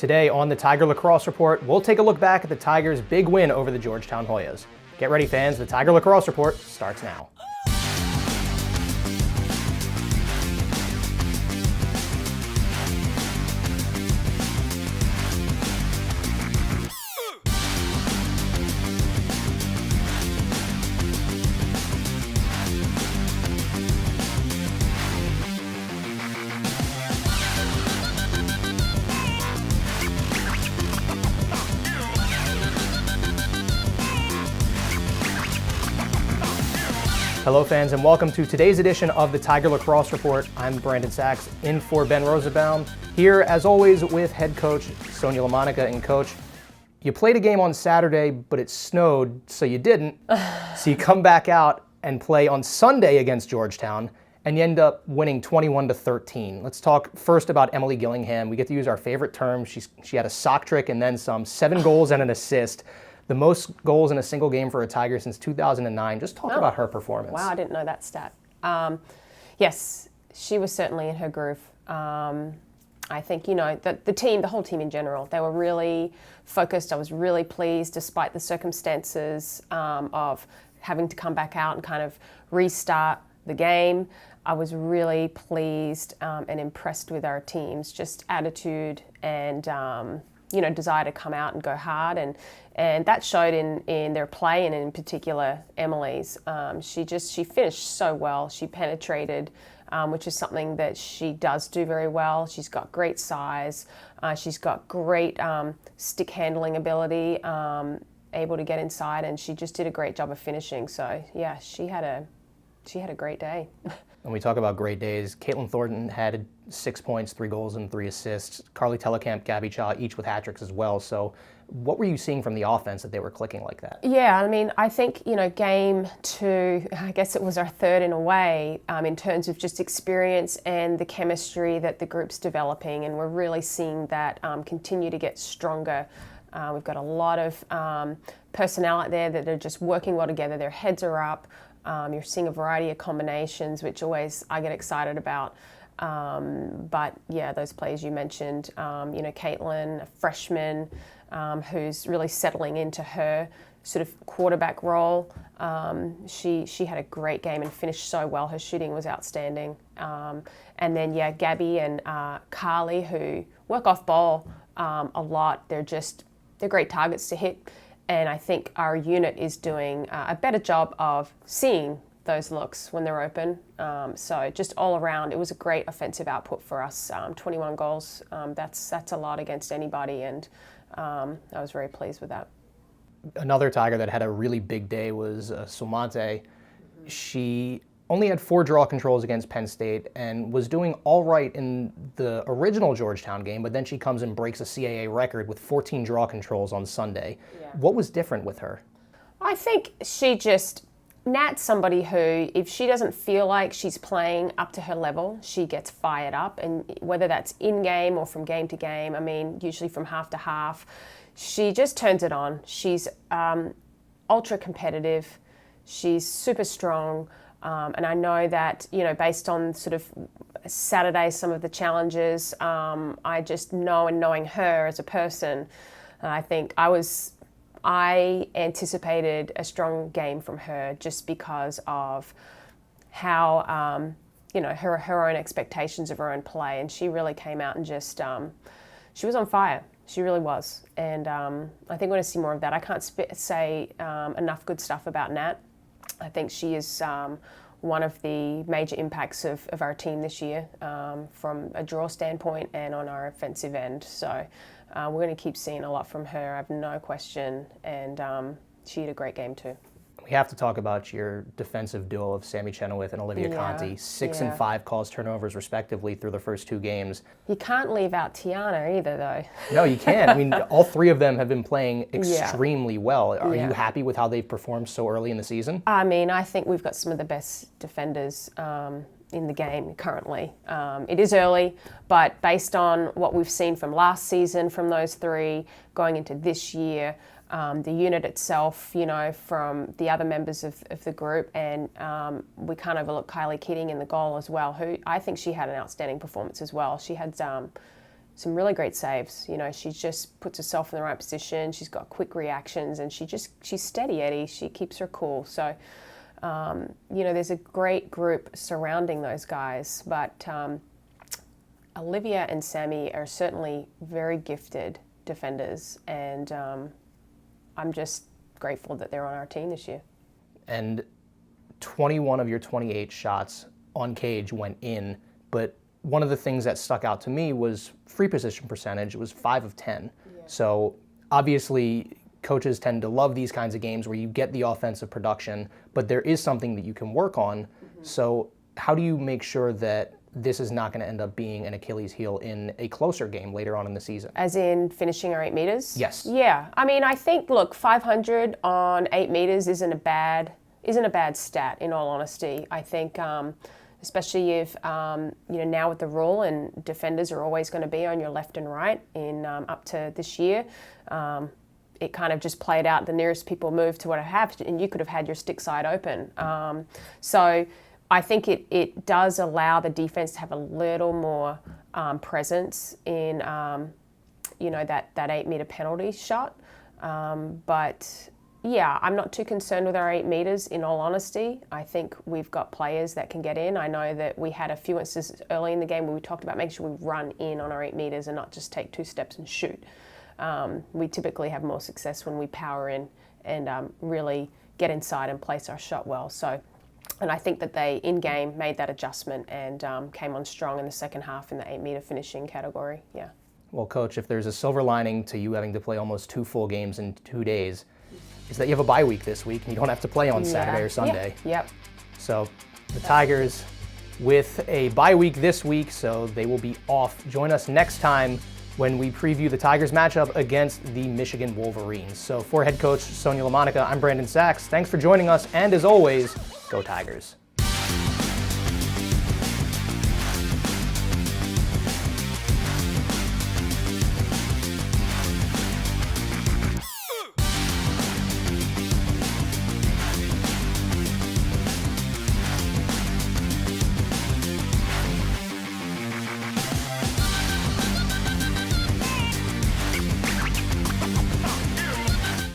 Today on the Tiger Lacrosse Report, we'll take a look back at the Tigers' big win over the Georgetown Hoyas. Get ready, fans. The Tiger Lacrosse Report starts now. Hello fans and welcome to today's edition of the Tiger Lacrosse Report. I'm Brandon Sachs in for Ben Rosenbaum, here as always with head coach Sonia LaMonica. And coach, you played a game on Saturday but it snowed so you didn't. So you come back out and play on Sunday against Georgetown and you end up winning 21-13. Let's talk first about Emily Gillingham. We get to use our favorite term. She had a sock trick and then some, 7 goals and an assist. The most goals in a single game for a Tiger since 2009. Just talk about her performance. Wow, I didn't know that stat. Yes, she was certainly in her groove. I think, the whole team in general, they were really focused. I was really pleased despite the circumstances of having to come back out and kind of restart the game. I was really pleased and impressed with our team's just attitude and desire to come out and go hard, and that showed in their play, and in particular Emily's. She finished so well. She penetrated, which is something that she does do very well. She's got great size. She's got great stick handling ability, able to get inside, and she just did a great job of finishing. So yeah, she had a great day. When we talk about great days, Caitlin Thornton had 6 points, 3 goals, and 3 assists. Carly Tellecamp, Gabby Cha, each with hat tricks as well. So what were you seeing from the offense that they were clicking like that? Yeah, I mean, I think, game 2, I guess it was our third in a way, in terms of just experience and the chemistry that the group's developing. And we're really seeing that continue to get stronger. We've got a lot of personnel out there that are just working well together. Their heads are up. You're seeing a variety of combinations, which always I get excited about. But yeah, those players you mentioned, Caitlin, a freshman, who's really settling into her sort of quarterback role. She had a great game and finished so well. Her shooting was outstanding. And then Gabby and Carly, who work off ball a lot. They're great targets to hit. And I think our unit is doing a better job of seeing those looks when they're open. So just all around, it was a great offensive output for us. 21 goals, that's a lot against anybody, and I was very pleased with that. Another Tiger that had a really big day was Somante. She only had 4 draw controls against Penn State and was doing all right in the original Georgetown game, but then she comes and breaks a CAA record with 14 draw controls on Sunday. Yeah. What was different with her? I think Nat's somebody who, if she doesn't feel like she's playing up to her level, she gets fired up, and whether that's in-game or from game to game, I mean, usually from half to half, she just turns it on. She's ultra competitive. She's super strong. And I know that, based on sort of Saturday, some of the challenges, I just know, and knowing her as a person, I think I anticipated a strong game from her just because of how, her own expectations of her own play. And she really came out and just, she was on fire. She really was. And I think we're going to see more of that. I can't say enough good stuff about Nat. I think she is one of the major impacts of our team this year from a draw standpoint and on our offensive end. So we're going to keep seeing a lot from her, I have no question, and she had a great game too. We have to talk about your defensive duo of Sammy Chenoweth and Olivia Conti. 6 and 5 calls turnovers respectively through the first 2 games. You can't leave out Tiana either, though. No, you can't. I mean, all 3 of them have been playing extremely well. Are you happy with how they've performed so early in the season? I mean, I think we've got some of the best defenders in the game currently. It is early, but based on what we've seen from last season from those 3 going into this year, the unit itself, from the other members of the group, and we can't overlook Kylie Keating in the goal as well, who I think she had an outstanding performance as well. She had some really great saves. You know, she just puts herself in the right position. She's got quick reactions, and she's steady Eddie. She keeps her cool. So, you know, there's a great group surrounding those guys. But Olivia and Sammy are certainly very gifted defenders, and I'm just grateful that they're on our team this year. And 21 of your 28 shots on cage went in, but one of the things that stuck out to me was free position percentage. It was 5 of 10. Yeah. So obviously coaches tend to love these kinds of games where you get the offensive production, but there is something that you can work on. Mm-hmm. So how do you make sure that this is not going to end up being an Achilles heel in a closer game later on in the season? As in finishing our 8 meters? Yes. Yeah. I mean, I think, look, 500 on 8 meters isn't a bad stat, in all honesty. I think, especially if, you know, now with the rule and defenders are always going to be on your left and right in up to this year, it kind of just played out. The nearest people moved to what I have, and you could have had your stick side open. So I think it does allow the defense to have a little more presence in, you know, that 8 meter penalty shot. But yeah, I'm not too concerned with our 8 meters, in all honesty. I think we've got players that can get in. I know that we had a few instances early in the game where we talked about making sure we run in on our 8 meters and not just take 2 steps and shoot. We typically have more success when we power in and really get inside and place our shot well. So, and I think that they, in game, made that adjustment and came on strong in the second half in the 8 meter finishing category. Yeah. Well, Coach, if there's a silver lining to you having to play almost 2 full games in 2 days, is that you have a bye week this week and you don't have to play on Saturday or Sunday. Yep. So the Tigers with a bye week this week, so they will be off. Join us next time when we preview the Tigers matchup against the Michigan Wolverines. So for head coach Sonia LaMonica, I'm Brandon Sachs. Thanks for joining us, and as always, go Tigers.